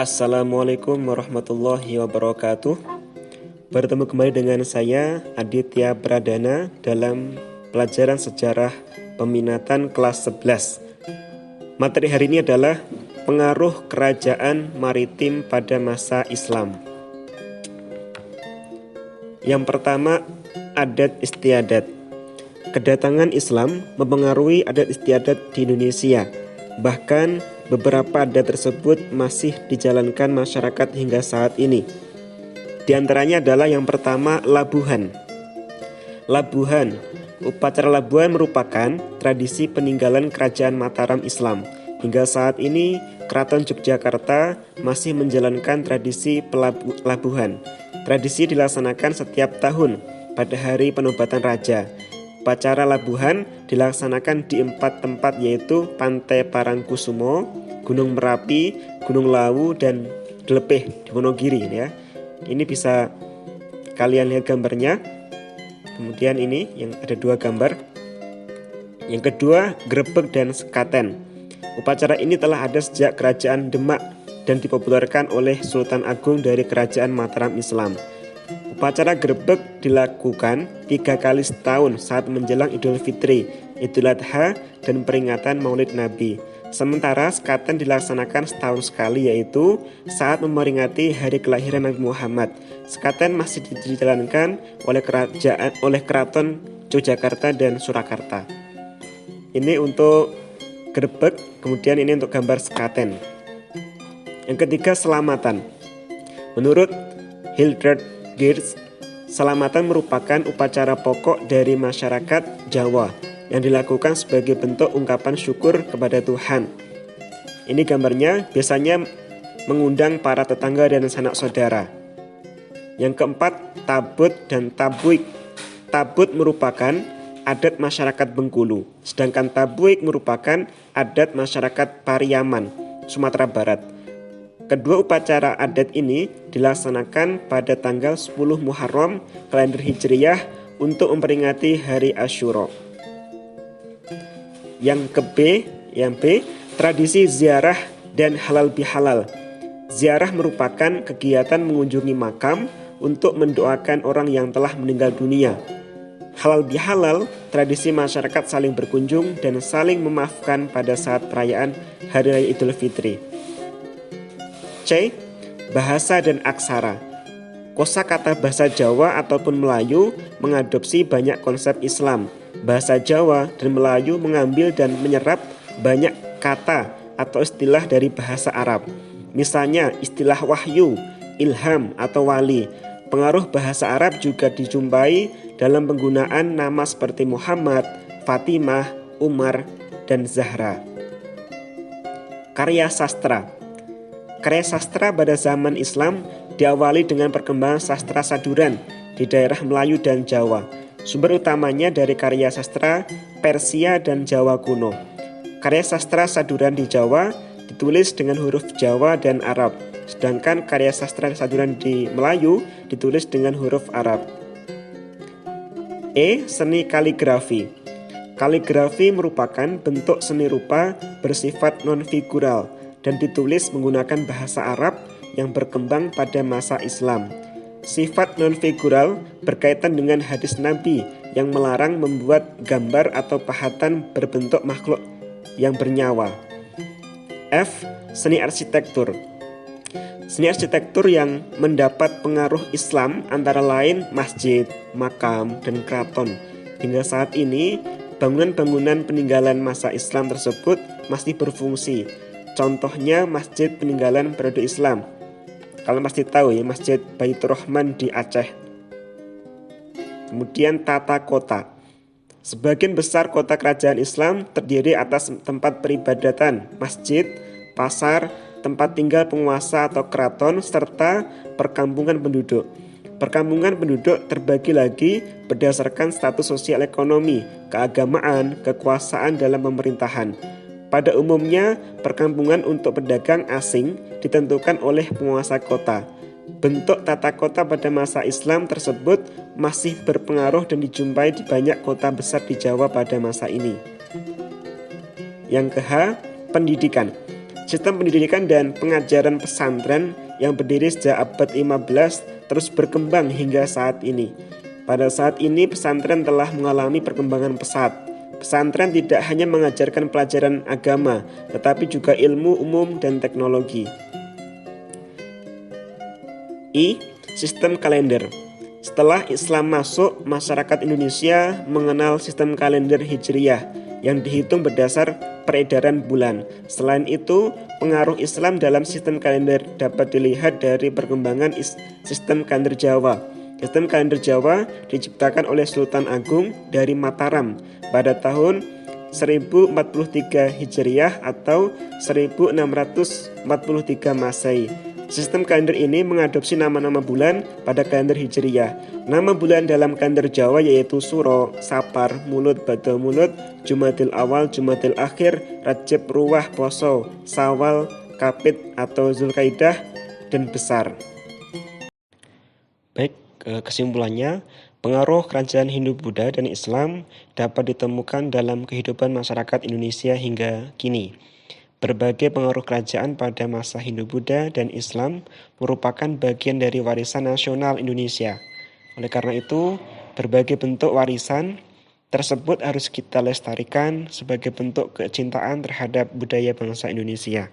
Assalamualaikum warahmatullahi wabarakatuh. Bertemu kembali dengan saya Aditya Pradana dalam pelajaran sejarah peminatan kelas 11. Materi hari ini adalah pengaruh kerajaan maritim pada masa Islam. Yang pertama, adat istiadat. Kedatangan Islam mempengaruhi adat istiadat di Indonesia. Bahkan beberapa adat tersebut masih dijalankan masyarakat hingga saat ini. Di antaranya adalah yang pertama, labuhan. Labuhan, upacara labuhan merupakan tradisi peninggalan kerajaan Mataram Islam. Hingga saat ini, Keraton Yogyakarta masih menjalankan tradisi labuhan. Tradisi dilaksanakan setiap tahun pada hari penobatan raja. Upacara labuhan dilaksanakan di 4 tempat, yaitu Pantai Parangkusumo, Gunung Merapi, Gunung Lawu, dan Dlepeh di Wonogiri ya. Ini bisa kalian lihat gambarnya. Kemudian ini yang ada 2 gambar. Yang kedua, Grebeg dan Sekaten. Upacara ini telah ada sejak Kerajaan Demak dan dipopulerkan oleh Sultan Agung dari Kerajaan Mataram Islam. Upacara Grebeg dilakukan 3 kali setahun saat menjelang Idul Fitri, Idul Adha, dan peringatan Maulid Nabi. Sementara Sekaten dilaksanakan setahun sekali, yaitu saat memperingati hari kelahiran Nabi Muhammad. Sekaten masih dijalankan oleh Keraton Yogyakarta dan Surakarta. Ini untuk Grebeg, kemudian ini untuk gambar Sekaten. Yang ketiga, selamatan. Menurut Hildred Geertz, selamatan merupakan upacara pokok dari masyarakat Jawa yang dilakukan sebagai bentuk ungkapan syukur kepada Tuhan. Ini gambarnya biasanya mengundang para tetangga dan sanak saudara. Yang keempat, tabut dan tabuik. Tabut merupakan adat masyarakat Bengkulu, sedangkan tabuik merupakan adat masyarakat Pariaman, Sumatera Barat. Kedua upacara adat ini dilaksanakan pada tanggal 10 Muharram kalender Hijriyah untuk memperingati hari Asyura. Yang B, tradisi ziarah dan halal bihalal. Ziarah merupakan kegiatan mengunjungi makam untuk mendoakan orang yang telah meninggal dunia. Halal bihalal, tradisi masyarakat saling berkunjung dan saling memaafkan pada saat perayaan Hari Raya Idul Fitri. C. Bahasa dan aksara. Kosakata bahasa Jawa ataupun Melayu mengadopsi banyak konsep Islam. Bahasa Jawa dan Melayu mengambil dan menyerap banyak kata atau istilah dari bahasa Arab. Misalnya istilah wahyu, ilham atau wali. Pengaruh bahasa Arab juga dijumpai dalam penggunaan nama seperti Muhammad, Fatimah, Umar, dan Zahra. Karya sastra. Karya sastra pada zaman Islam diawali dengan perkembangan sastra saduran di daerah Melayu dan Jawa. Sumber utamanya dari karya sastra Persia dan Jawa kuno. Karya sastra saduran di Jawa ditulis dengan huruf Jawa dan Arab, sedangkan karya sastra saduran di Melayu ditulis dengan huruf Arab. E. Seni kaligrafi. Kaligrafi merupakan bentuk seni rupa bersifat non-figural dan ditulis menggunakan bahasa Arab yang berkembang pada masa Islam. Sifat non-figural berkaitan dengan hadis Nabi yang melarang membuat gambar atau pahatan berbentuk makhluk yang bernyawa. F. Seni arsitektur. Seni arsitektur yang mendapat pengaruh Islam antara lain masjid, makam, dan keraton. Hingga saat ini, bangunan-bangunan peninggalan masa Islam tersebut masih berfungsi. Contohnya masjid peninggalan periode Islam. Kalian pasti tahu ya, Masjid Baitur Rahman di Aceh. Kemudian tata kota. Sebagian besar kota kerajaan Islam terdiri atas tempat peribadatan, masjid, pasar, tempat tinggal penguasa atau keraton, serta perkampungan penduduk. Perkampungan penduduk terbagi lagi berdasarkan status sosial ekonomi, keagamaan, kekuasaan dalam pemerintahan. Pada umumnya, perkampungan untuk pedagang asing ditentukan oleh penguasa kota. Bentuk tata kota pada masa Islam tersebut masih berpengaruh dan dijumpai di banyak kota besar di Jawa pada masa ini. Yang ke-H, pendidikan. Sistem pendidikan dan pengajaran pesantren yang berdiri sejak abad 15 terus berkembang hingga saat ini. Pada saat ini pesantren telah mengalami perkembangan pesat. Pesantren tidak hanya mengajarkan pelajaran agama, tetapi juga ilmu umum dan teknologi. Sistem kalender. Setelah Islam masuk, masyarakat Indonesia mengenal sistem kalender Hijriyah yang dihitung berdasar peredaran bulan. Selain itu, pengaruh Islam dalam sistem kalender dapat dilihat dari perkembangan sistem kalender Jawa. Sistem kalender Jawa diciptakan oleh Sultan Agung dari Mataram pada tahun 1043 Hijriah atau 1643 Masehi. Sistem kalender ini mengadopsi nama-nama bulan pada kalender Hijriyah. Nama bulan dalam kalender Jawa yaitu Suro, Sapar, Mulud, Bada Mulud, Jumadil Awal, Jumadil Akhir, Rajab, Ruwah, Poso, Sawal, Kapit atau Zulkaidah, dan Besar. Baik, kesimpulannya, pengaruh kerajaan Hindu-Buddha dan Islam dapat ditemukan dalam kehidupan masyarakat Indonesia hingga kini. Berbagai pengaruh kerajaan pada masa Hindu-Buddha dan Islam merupakan bagian dari warisan nasional Indonesia. Oleh karena itu, berbagai bentuk warisan tersebut harus kita lestarikan sebagai bentuk kecintaan terhadap budaya bangsa Indonesia.